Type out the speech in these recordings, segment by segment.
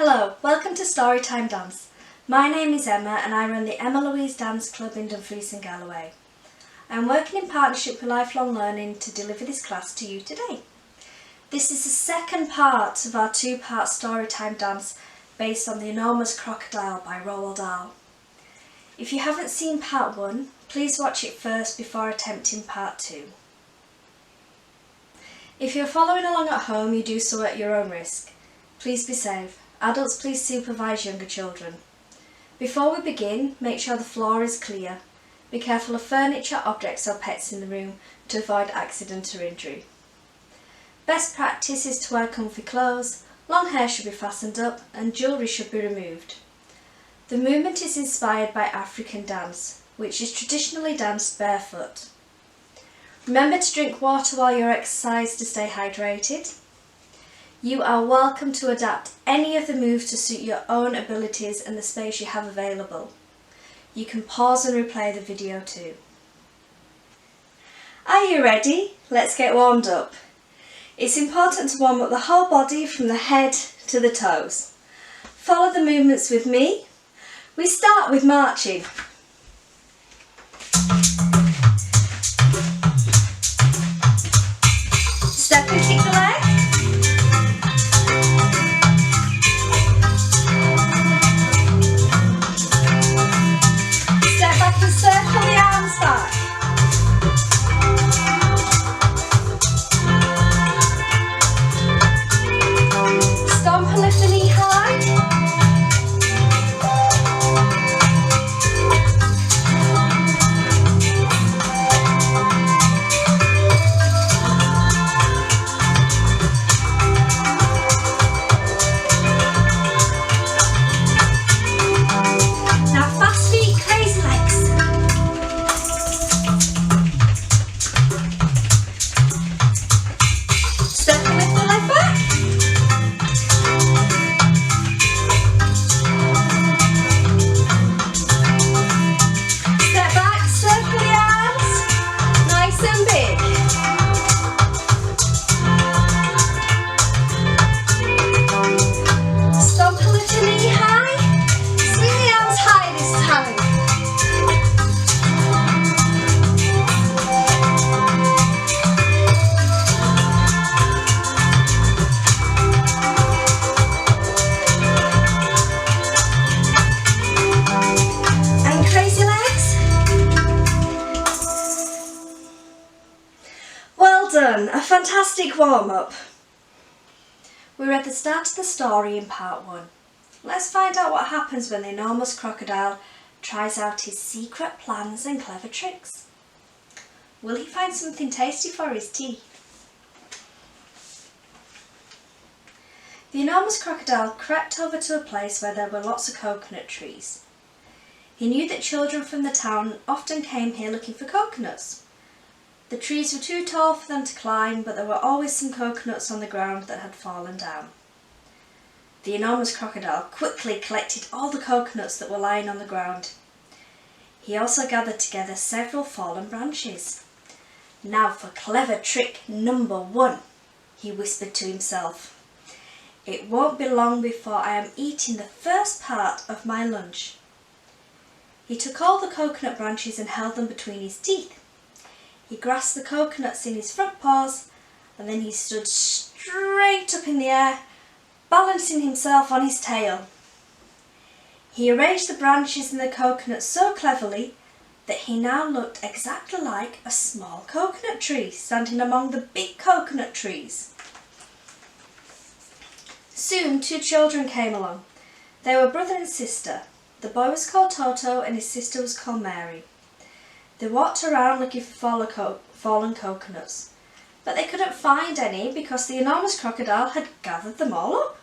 Hello, welcome to Storytime Dance. My name is Emma and I run the Emma Louise Dance Club in Dumfries and Galloway. I am working in partnership with Lifelong Learning to deliver this class to you today. This is the second part of our two-part Storytime Dance based on the Enormous Crocodile by Roald Dahl. If you haven't seen part 1, please watch it first before attempting part 2. If you're following along at home, you do so at your own risk. Please be safe. Adults, please supervise younger children. Before we begin, make sure the floor is clear. Be careful of furniture, objects or pets in the room to avoid accident or injury. Best practice is to wear comfy clothes, long hair should be fastened up and jewellery should be removed. The movement is inspired by African dance, which is traditionally danced barefoot. Remember to drink water while you exercise to stay hydrated. You are welcome to adapt any of the moves to suit your own abilities and the space you have available. You can pause and replay the video too. Are you ready? Let's get warmed up. It's important to warm up the whole body from the head to the toes. Follow the movements with me. We start with marching. Step and kick the leg. Circle the arms back. Stomp and lift the knee high. Now fast feet, crazy legs. Done. A fantastic warm-up. We read the start of the story in part 1. Let's find out what happens when the enormous crocodile tries out his secret plans and clever tricks. Will he find something tasty for his tea? The enormous crocodile crept over to a place where there were lots of coconut trees. He knew that children from the town often came here looking for coconuts. The trees were too tall for them to climb, but there were always some coconuts on the ground that had fallen down. The enormous crocodile quickly collected all the coconuts that were lying on the ground. He also gathered together several fallen branches. Now for clever trick number 1, he whispered to himself. It won't be long before I am eating the first part of my lunch. He took all the coconut branches and held them between his teeth. He grasped the coconuts in his front paws and then he stood straight up in the air, balancing himself on his tail. He arranged the branches in the coconuts so cleverly that he now looked exactly like a small coconut tree standing among the big coconut trees. Soon 2 children came along. They were brother and sister. The boy was called Toto and his sister was called Mary. They walked around looking for fallen coconuts, but they couldn't find any because the enormous crocodile had gathered them all up.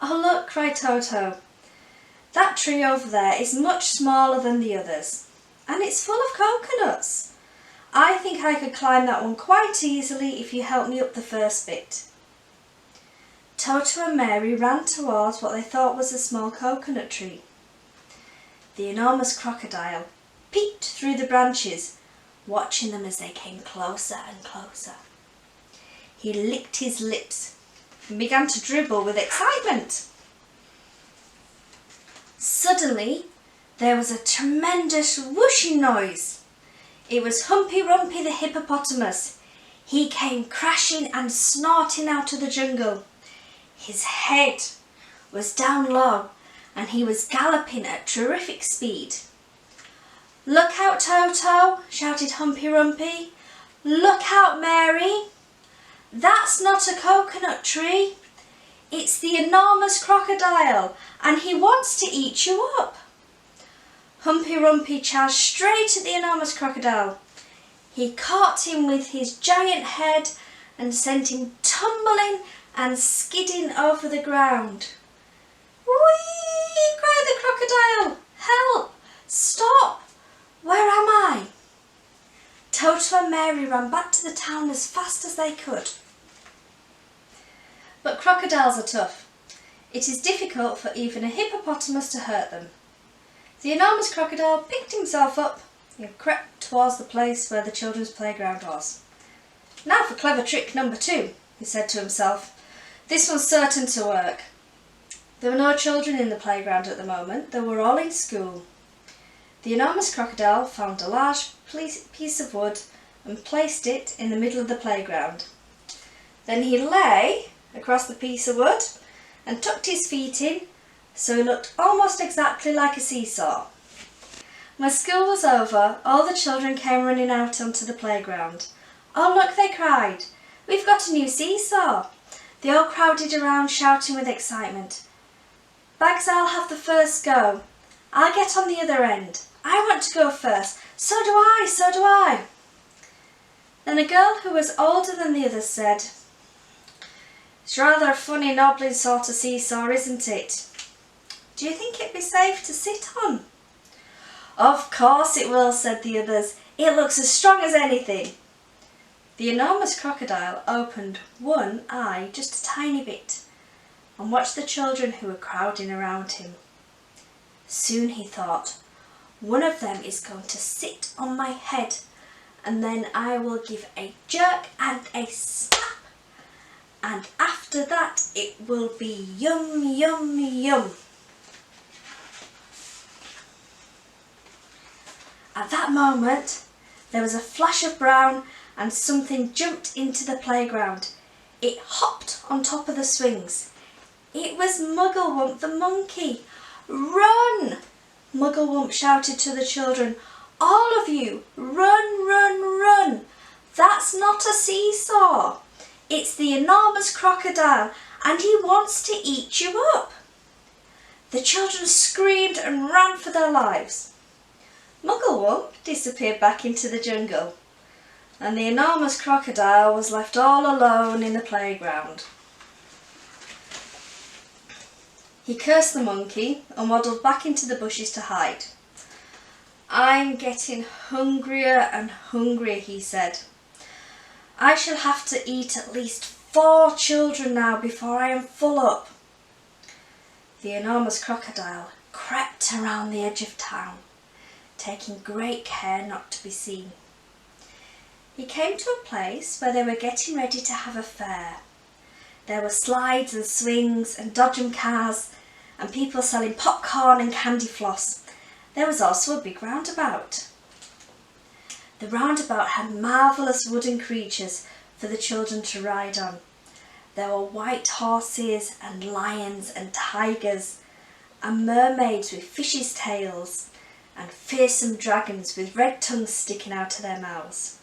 Oh look, cried Toto. That tree over there is much smaller than the others, and it's full of coconuts. I think I could climb that one quite easily if you help me up the first bit. Toto and Mary ran towards what they thought was a small coconut tree. The enormous crocodile peeked through the branches, watching them as they came closer and closer. He licked his lips. and began to dribble with excitement. Suddenly, there was a tremendous whooshing noise. It was Humpy Rumpy the hippopotamus. He came crashing and snorting out of the jungle. His head was down low and he was galloping at terrific speed. "Look out, Toto," shouted Humpy Rumpy. "Look out, Mary. That's not a coconut tree. It's the enormous crocodile and he wants to eat you up." Humpy Rumpy charged straight at the enormous crocodile. He caught him with his giant head and sent him tumbling and skidding over the ground. "Whee!" cried the crocodile. "Help! Stop! Where am I?" Toto and Mary ran back to the town as fast as they could. But crocodiles are tough. It is difficult for even a hippopotamus to hurt them. The enormous crocodile picked himself up and crept towards the place where the children's playground was. "Now for clever trick number 2, he said to himself. "This one's certain to work." There were no children in the playground at the moment. They were all in school. The enormous crocodile found a large piece of wood and placed it in the middle of the playground. Then he lay across the piece of wood and tucked his feet in so he looked almost exactly like a seesaw. When school was over, all the children came running out onto the playground. "Oh look," they cried, "we've got a new seesaw." They all crowded around shouting with excitement. "Bags, I'll have the first go. I'll get on the other end. I want to go first. So do I, so do I." Then a girl who was older than the others said, "It's rather a funny knobbling sort of seesaw, isn't it? Do you think it'd be safe to sit on?" "Of course it will," said the others. "It looks as strong as anything." The enormous crocodile opened one eye just a tiny bit and watched the children who were crowding around him. Soon he thought, "One of them is going to sit on my head and then I will give a jerk and a snap, and after that it will be yum, yum, yum." At that moment, there was a flash of brown and something jumped into the playground. It hopped on top of the swings. It was Mugglewump the monkey. "Run!" Mugglewump shouted to the children. "All of you, run, run, run! That's not a seesaw. It's the enormous crocodile and he wants to eat you up." The children screamed and ran for their lives. Mugglewump disappeared back into the jungle, and the enormous crocodile was left all alone in the playground. He cursed the monkey and waddled back into the bushes to hide. "I'm getting hungrier and hungrier," he said. "I shall have to eat at least 4 children now before I am full up." The enormous crocodile crept around the edge of town, taking great care not to be seen. He came to a place where they were getting ready to have a fair. There were slides and swings and dodgem cars and people selling popcorn and candy floss. There was also a big roundabout. The roundabout had marvellous wooden creatures for the children to ride on. There were white horses and lions and tigers and mermaids with fishes' tails and fearsome dragons with red tongues sticking out of their mouths.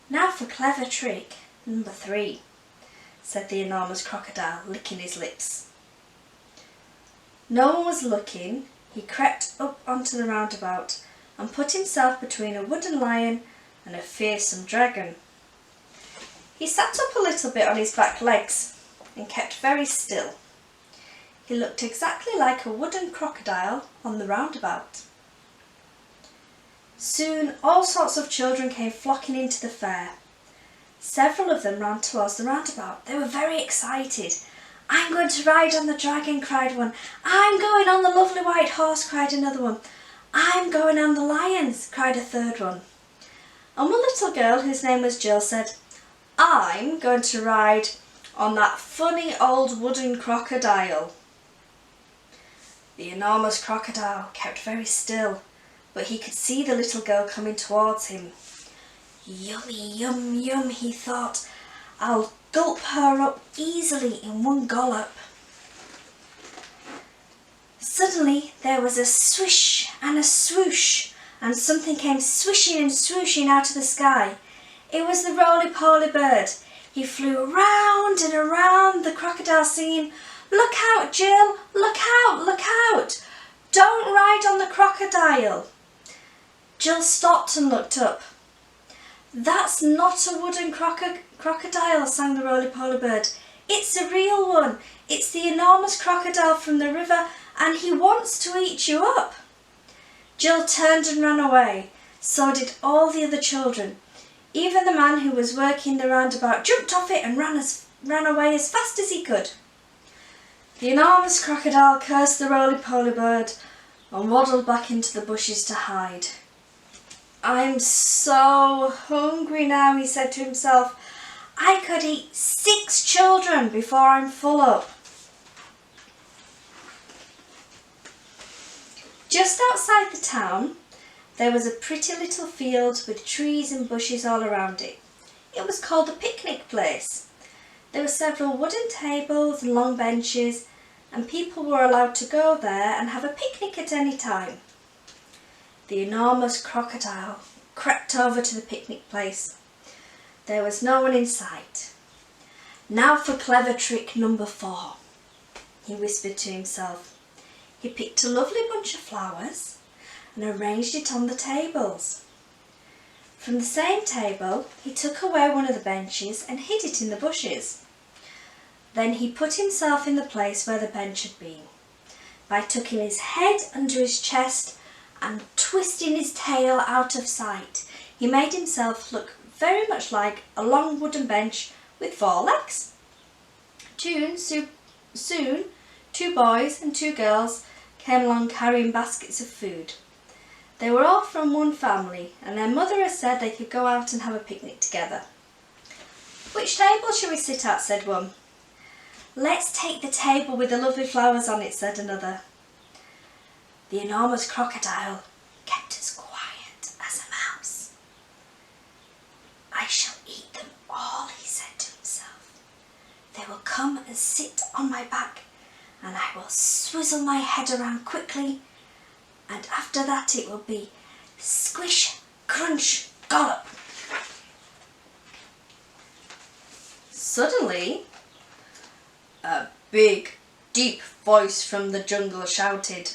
"Now for clever trick number 3, said the enormous crocodile, licking his lips. No one was looking. He crept up onto the roundabout and put himself between a wooden lion and a fearsome dragon. He sat up a little bit on his back legs and kept very still. He looked exactly like a wooden crocodile on the roundabout. Soon all sorts of children came flocking into the fair. Several of them ran towards the roundabout. They were very excited. "I'm going to ride on the dragon," cried one. "I'm going on the lovely white horse," cried another one. "I'm going on the lions," cried a third one. And one little girl, whose name was Jill, said, "I'm going to ride on that funny old wooden crocodile. The enormous crocodile kept very still, but he could see the little girl coming towards him. Yummy, yum, yum, he thought. I'll gulp her up easily in one gallop. Suddenly there was a swish and a swoosh, and something came swishing and swooshing out of the sky. It was the roly-poly bird. He flew around and around the crocodile singing, "Look out, Jill, look out, look out. Don't ride on the crocodile." Jill stopped and looked up. "That's not a wooden crocodile," sang the roly-poly bird. "It's a real one. It's the enormous crocodile from the river, and he wants to eat you up." Jill turned and ran away. So did all the other children. Even the man who was working the roundabout jumped off it and ran away as fast as he could. The enormous crocodile cursed the roly-poly bird and waddled back into the bushes to hide. "I'm so hungry now," he said to himself. "I could eat 6 children before I'm full up." Just outside the town, there was a pretty little field with trees and bushes all around it. It was called a picnic place. There were several wooden tables and long benches, and people were allowed to go there and have a picnic at any time. The enormous crocodile crept over to the picnic place. There was no one in sight. "Now for clever trick number 4, he whispered to himself. He picked a lovely bunch of flowers and arranged it on the tables. From the same table, he took away one of the benches and hid it in the bushes. Then he put himself in the place where the bench had been, by tucking his head under his chest and twisting his tail out of sight. He made himself look very much like a long wooden bench with 4 legs. Soon, 2 boys and 2 girls came along carrying baskets of food. They were all from one family, and their mother had said they could go out and have a picnic together. "Which table shall we sit at?" said one. "Let's take the table with the lovely flowers on it," said another. The enormous crocodile kept as quiet as a mouse. "I shall eat them all," he said to himself. "They will come and sit on my back, and I will swizzle my head around quickly, and after that it will be squish, crunch, gollop." Suddenly, a big, deep voice from the jungle shouted,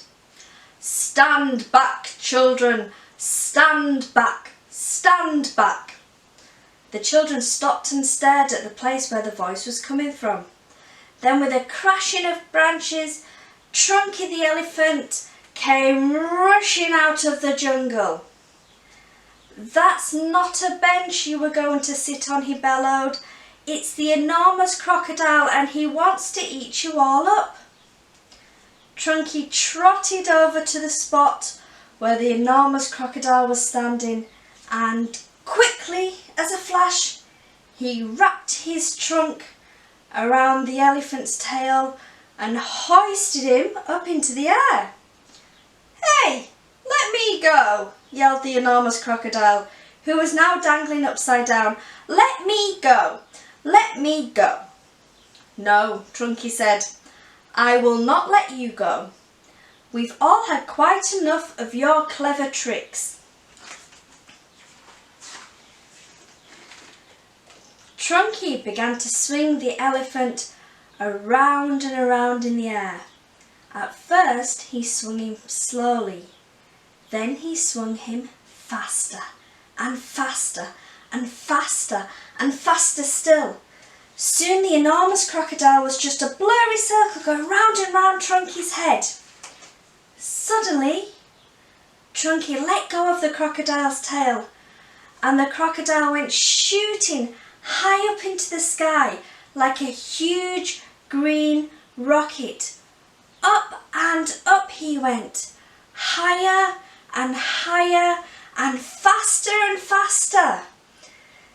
"Stand back, children! Stand back! Stand back!" The children stopped and stared at the place where the voice was coming from. Then, with a crashing of branches, Trunky the elephant came rushing out of the jungle. "That's not a bench you were going to sit on," he bellowed. "It's the enormous crocodile, and he wants to eat you all up." Trunky trotted over to the spot where the enormous crocodile was standing, and quickly as a flash, he wrapped his trunk around the elephant's tail and hoisted him up into the air. "Hey, let me go," yelled the enormous crocodile, who was now dangling upside down. "Let me go, let me go." "No," Trunky said, "I will not let you go. We've all had quite enough of your clever tricks." Trunky began to swing the elephant around and around in the air. At first he swung him slowly, then he swung him faster and faster and faster and faster still. Soon the enormous crocodile was just a blurry circle going round and round Trunky's head. Suddenly, Trunky let go of the crocodile's tail, and the crocodile went shooting high up into the sky like a huge green rocket. Up and up he went, higher and higher and faster and faster.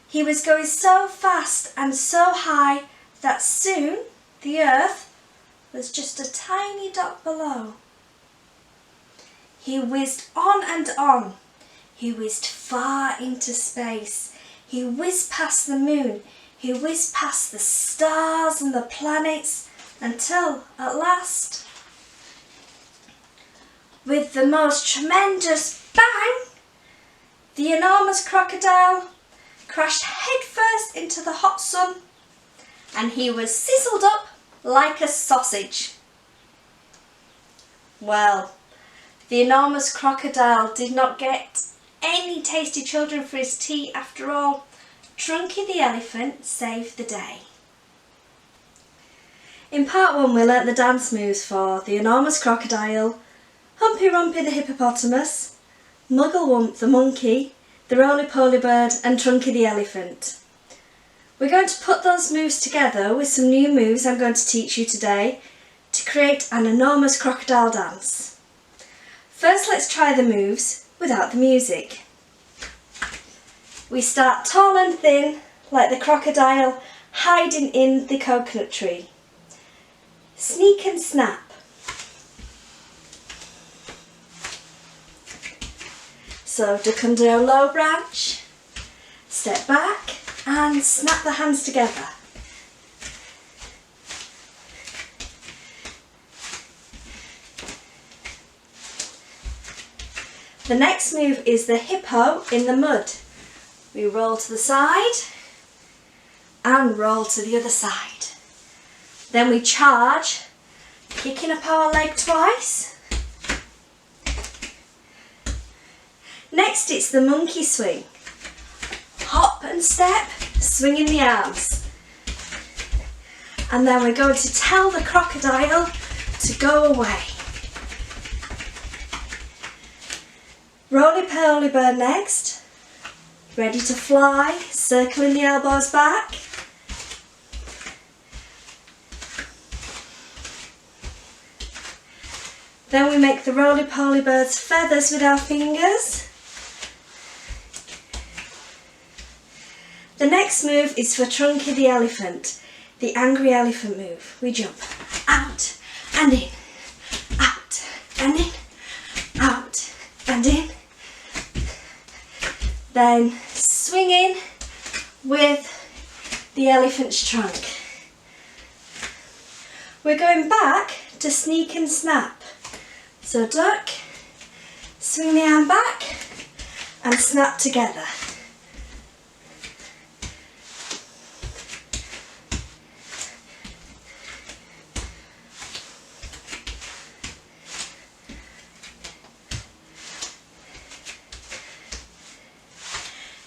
He was going so fast and so high that soon the earth was just a tiny dot below. He whizzed on and on. He whizzed far into space. He whizzed past the moon. He whizzed past the stars and the planets until, at last, with the most tremendous bang, the enormous crocodile crashed headfirst into the hot sun, and he was sizzled up like a sausage. Well, the enormous crocodile did not get any tasty children for his tea after all. Trunky the elephant saved the day. In part 1 we learnt the dance moves for the enormous crocodile, Humpy Rumpy the hippopotamus, Mugglewump the monkey, the roly-poly bird and Trunky the elephant. We're going to put those moves together with some new moves I'm going to teach you today to create an enormous crocodile dance. First, let's try the moves without the music. We start tall and thin like the crocodile hiding in the coconut tree. Sneak and snap. So duck under a low branch, step back and snap the hands together. The next move is the hippo in the mud. We roll to the side and roll to the other side. Then we charge, kicking up our leg twice. Next it's the monkey swing. Hop and step, swinging the arms. And then we're going to tell the crocodile to go away. Roly-poly bird next. Ready to fly, circling the elbows back. Then we make the roly-poly bird's feathers with our fingers. The next move is for Trunky the elephant, the angry elephant move. We jump out and in, out and in, out and in. Then swing in with the elephant's trunk. We're going back to sneak and snap. So duck, swing the arm back and snap together.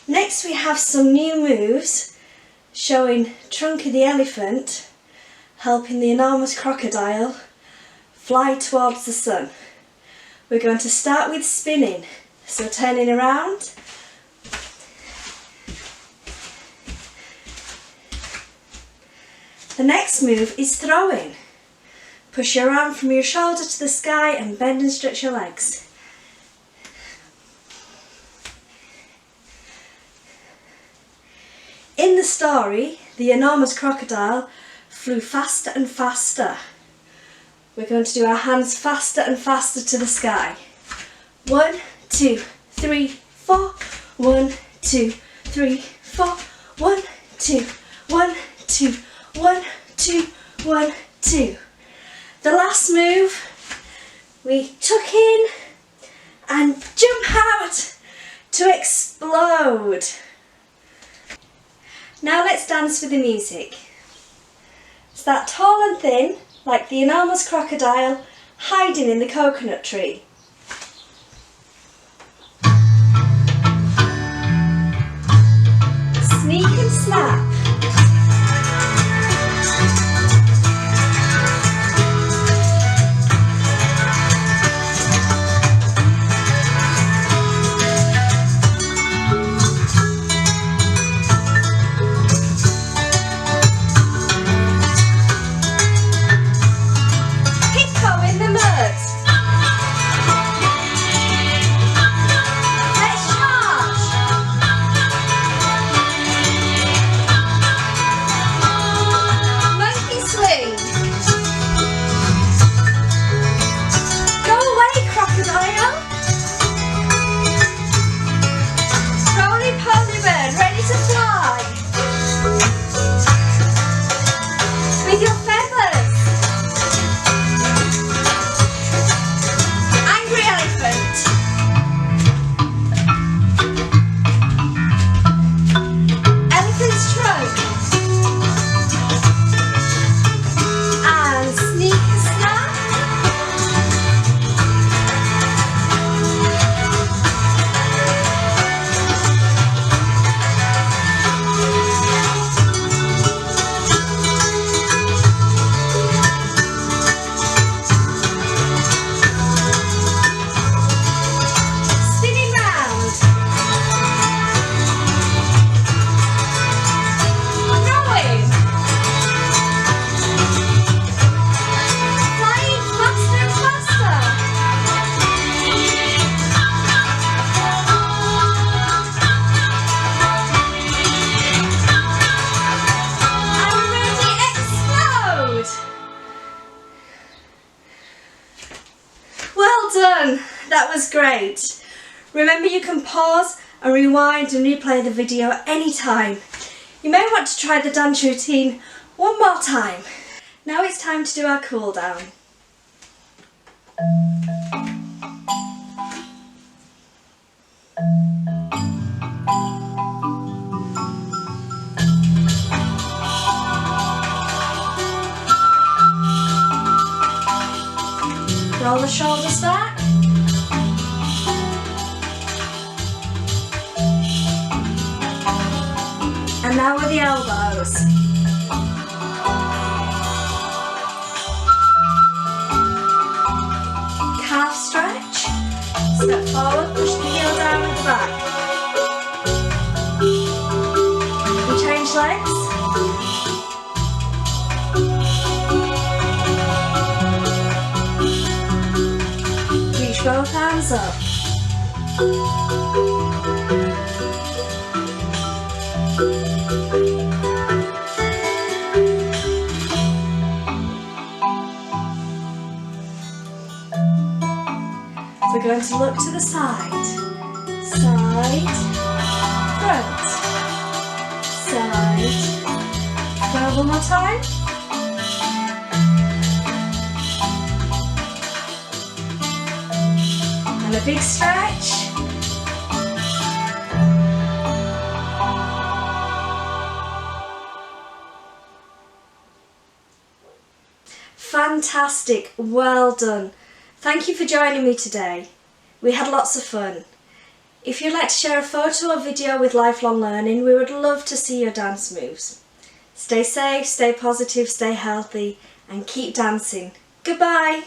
Next we have some new moves showing Trunky the elephant helping the enormous crocodile fly towards the sun. We're going to start with spinning, so turning around. The next move is throwing. Push your arm from your shoulder to the sky and bend and stretch your legs. In the story, the enormous crocodile flew faster and faster. We're going to do our hands faster and faster to the sky. 1, 2, 3, 4. 1, 2, 3, 4. 1, 2, 1, 2, 1, 2, 1, 2. The last move, we tuck in and jump out to explode. Now let's dance with the music. Start tall and thin, like the enormous crocodile hiding in the coconut tree. Sneak and snap. done! That was great. Remember, you can pause and rewind and replay the video at any time. You may want to try the dance routine one more time. Now it's time to do our cool down. Roll the shoulders back. And now with the elbows. Calf stretch. Step forward, push the heel down at the back. And change legs. Reach both hands up. We're going to look to the side, side, front, side. Go one more time. And a big stretch. Fantastic, well done. Thank you for joining me today. We had lots of fun. If you'd like to share a photo or video with Lifelong Learning, we would love to see your dance moves. Stay safe, stay positive, stay healthy, and keep dancing. Goodbye.